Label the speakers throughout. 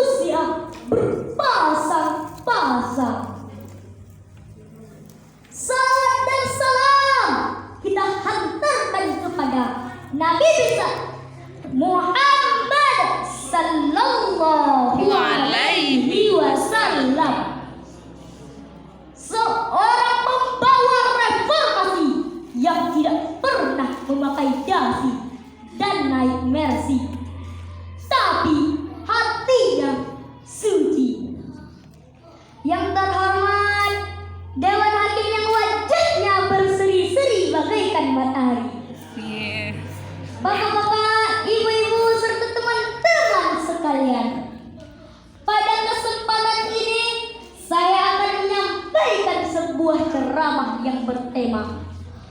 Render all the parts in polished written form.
Speaker 1: manusia berpasang-pasang. Salam dan salam kita hantarkan kepada Nabi besar Muhammad sallallahu alaihi wasallam, seorang pembawa reformasi yang tidak pernah memakai dasi dan naik mercy, tapi hatinya suci. Yang terhormat Dewan Hakim yang wajahnya berseri-seri bagaikan matahari, bapak-bapak, ibu-ibu, serta teman-teman sekalian, pada kesempatan ini saya akan menyampaikan sebuah ceramah yang bertema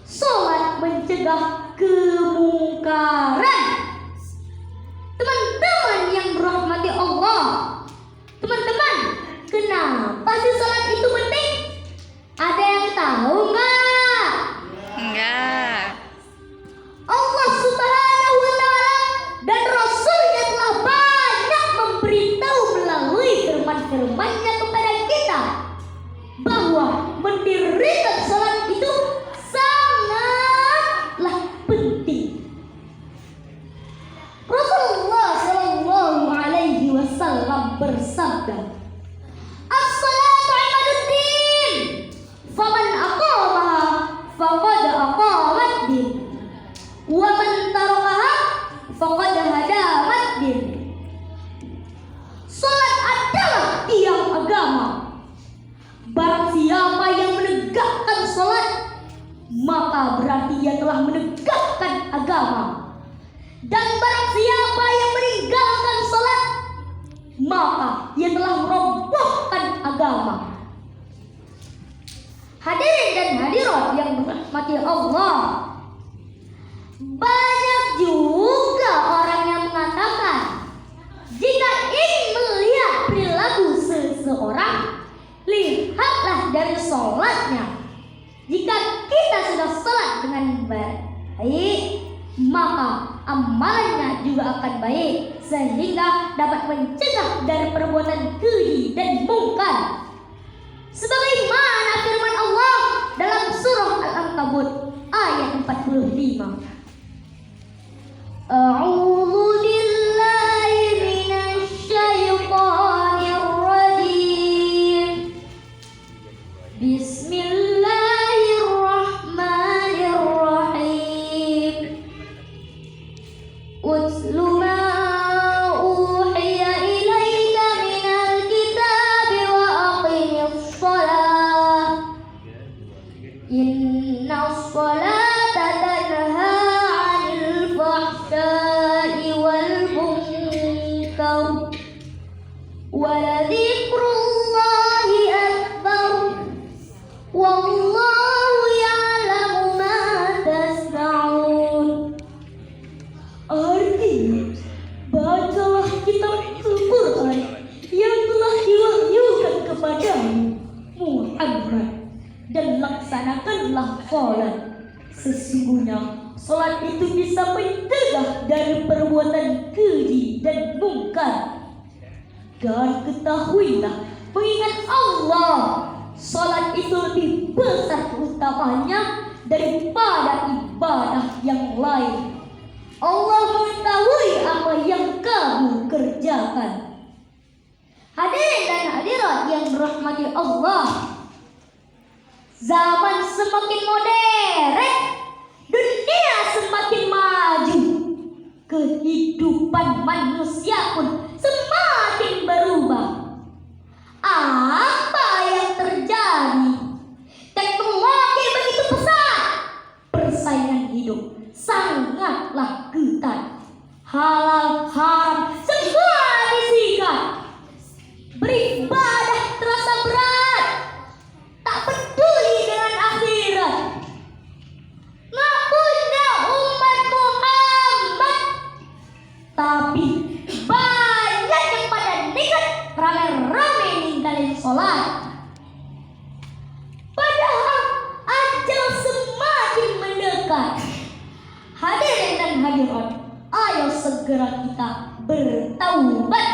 Speaker 1: sholat mencegah kemungkaran. Teman-teman yang dirahmati Allah, teman-teman, kenapa sih sholat itu penting? Ada yang tahu nggak?
Speaker 2: Enggak.
Speaker 1: Allah Subhanahu wa Ta'ala dan Rasulnya telah banyak memberitahu melalui firman-firmannya kepada kita bahwa mendirikan sholat itu sangatlah penting. Rasulullah Shallallahu Alaihi Wasallam bersabda, "As-salatu imaduddin, faman aqamaha faqad aqamat din, wa man tarakaha faqad hadamat din." Salat adalah tiang agama. Barang siapa yang menegakkan salat, maka berarti ia telah menegakkan agama. Dan barang siapa yang meninggalkan salat, maka ia telah merobohkan agama. Hadirin dan hadirat yang dirahmati Allah, banyak juga orang yang mengatakan jika ingin melihat perilaku seseorang, lihatlah dari sholatnya. Jika kita sudah sholat dengan baik, maka amalannya juga akan baik, sehingga dapat mencegah dari perbuatan keji dan mungkar. Sebagaimana firman Allah dalam surah Al-Ankabut ayat 45. A'udzu billahi minasy syaithanir rajim. Bismillahirrahmanirrahim. Utlu ma uhiya ilaika minal kitabi wa aqimis shalah. Innas sholata tanha 'anil fahsya'i wal munkar wa ladhikrullahi akbar. Wallahu ya'lamu ma tasna'un. Artinya, bacalah kitab Al-Quran yang telah diwahyukan kepadamu, Muhammad, dan laksanakanlah sholat. Sesungguhnya sholat itu bisa mencegah dari perbuatan keji dan mungkar. Dan ketahuilah, mengingat Allah, sholat itu lebih besar utamanya daripada ibadah yang lain. Allah mengetahui apa yang kamu kerjakan. Hadirin dan hadirat yang dirahmati Allah, zaman semakin modern, dunia semakin maju, kehidupan manusia pun semakin berubah. Apa yang terjadi? Teknologi begitu pesat, persaingan hidup sangatlah ketat. Halal haram semua disikat. Beribadah terasa berat, tak peduli dengan akhirat. Ngakunya umat Muhammad, tapi banyak yang pada nekat rame-rame ninggalin sholat. Padahal ajal semakin mendekat. Hadirin dan hadirat, ayo segera kita bertaubat.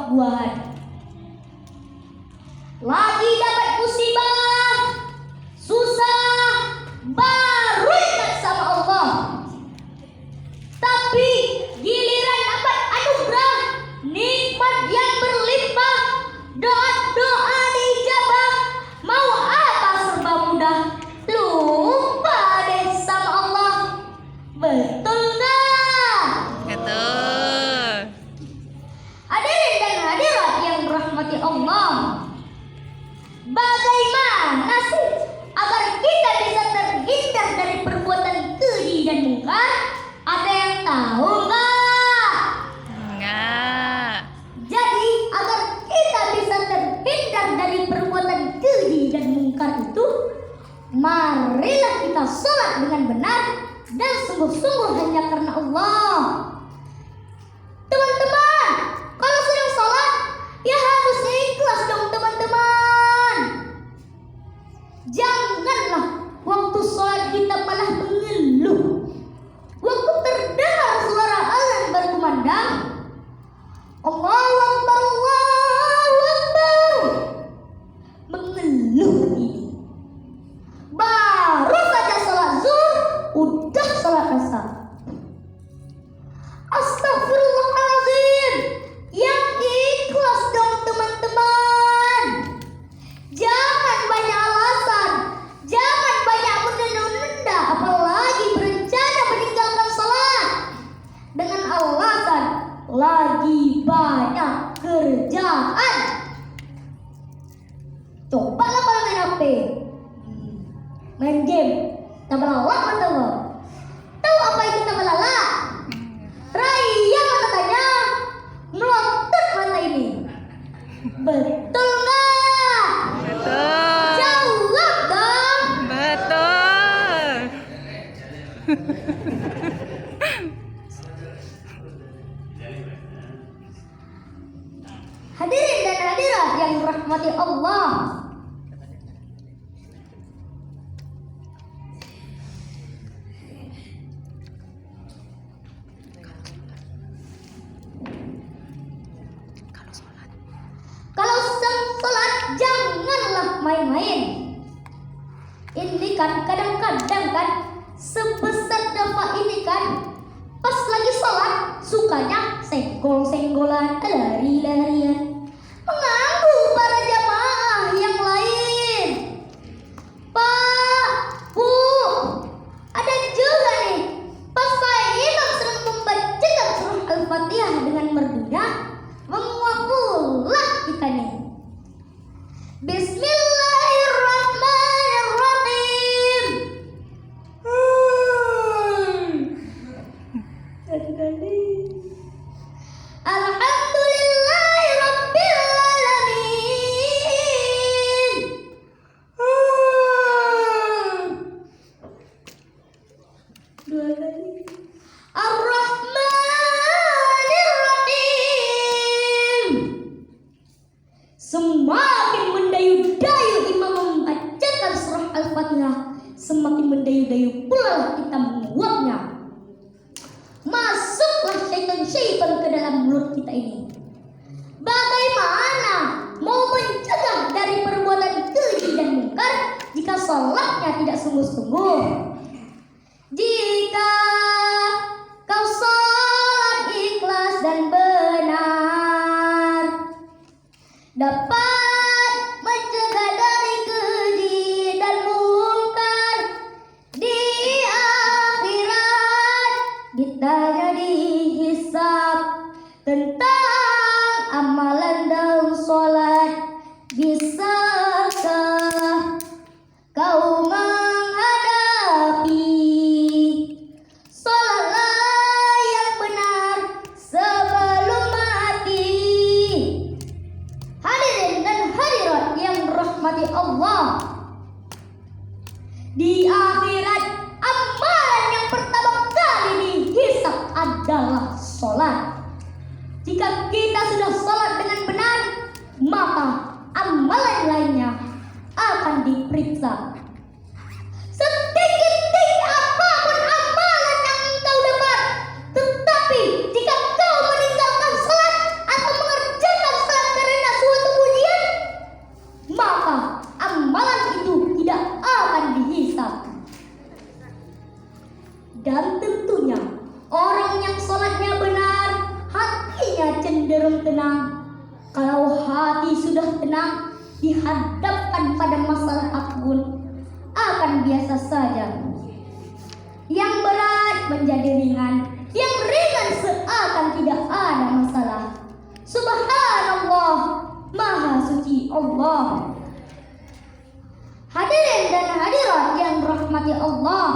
Speaker 1: buah-buahan. Lagi dapat musibah, susah, baru ingat sama Allah. Tapi giliran dapat anugerah, nikmat yang berlimpah, doa-doa dijabah, mau apa serba mudah, lupa deh sama Allah. Betul nggak?
Speaker 2: Betul.
Speaker 1: Hadirin dan hadirat yang dirahmati Allah, bagaimana sih agar kita bisa terhindar dari perbuatan keji dan mungkar? Ada yang tahu nggak?
Speaker 2: Enggak.
Speaker 1: Jadi agar kita bisa terhindar dari perbuatan keji dan mungkar itu, marilah kita sholat dengan benar dan sungguh-sungguh hanya karena Allah. Teman-teman, kalau sedang sholat, ya harus ikhlas dong teman-teman. Janganlah waktu sholat kita malah mengeluh. Waktu terdengar suara azan berkumandang, Allahu Akbar, Allahu Akbar, mengeluh ini. Baru saja sholat zuhur, udah sholat asar. Astagfirullahaladzim, yang ikhlas dong teman-teman. Jangan banyak alasan, jangan banyak menunda-nunda, apalagi berencana meninggalkan sholat dengan alasan lagi banyak kerjaan. Cobalah kalau main HP, main game, tabalala tahu. Tahu apa itu tabalala? Raya katanya melotot mata ini. Betul nggak?
Speaker 2: Betul.
Speaker 1: Jawab dong.
Speaker 2: Betul.
Speaker 1: Hadirin dan hadirat yang dirahmati Allah, kalau sedang sholat janganlah main-main. Ini kan kadang-kadang kan sebesar dapat ini kan, pas lagi sholat sukanya senggol-senggolan, lari-larian, mengganggu para jamaah yang lain. Pak, Bu, ada juga nih, pas Pak Imam sedang membacakan surah Al-Fatihah dengan merdunya, menguap pula kita nih. Bismillahirrahmanirrahim. Alhamdulillahirrabbilalamin. Dua kali. Ar-Rahmanir-Rahim. Semakin mendayu-dayu imam membacakan surah Al-Fatihah, semakin mendayu-dayu pula kita menguapnya. Masuklah syaitan-syaitan ke dalam mulut kita ini. Bagaimana mau mencegah dari perbuatan keji dan mungkar jika sholatnya tidak sungguh-sungguh? Jika kau sholat ikhlas dan benar, dapat mencegah dari keji dan mungkar. Di akhirat ditanya dihisab tentang amalan dan sholat. Bisakah kau menghadapi sholatlah yang benar sebelum mati? Hadirin dan hadirat yang dirahmati Allah, di akhirat amalan yang pertama kali dihisab adalah sholat. Jika kita sudah sholat dengan benar, maka hati sudah tenang, dihadapkan pada masalah apapun akan biasa saja. Yang berat menjadi ringan, yang ringan seakan tidak ada masalah. Subhanallah, Maha Suci Allah. Hadirin dan hadirat yang dirahmati Allah,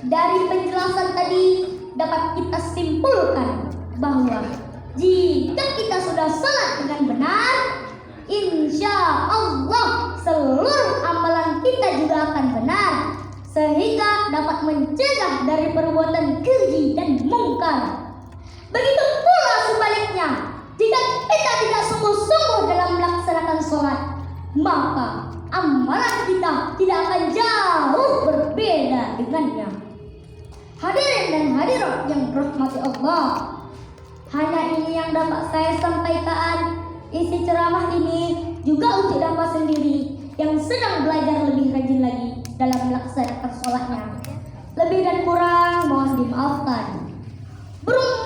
Speaker 1: dari penjelasan tadi dapat kita simpulkan bahwa jika kita sudah salat dengan benar, insya Allah seluruh amalan kita juga akan benar, sehingga dapat mencegah dari perbuatan keji dan mungkar. Begitu pula sebaliknya, jika kita tidak sungguh-sungguh dalam melaksanakan sholat, maka amalan kita tidak akan jauh berbeda dengannya. Hadirin dan hadirat yang dirahmati Allah, hanya ini yang dapat saya sampaikan. Isi ceramah ini juga untuk dapat sendiri yang sedang belajar lebih rajin lagi dalam melaksanakan sholatnya. Lebih dan kurang mohon dimaafkan. Beruntung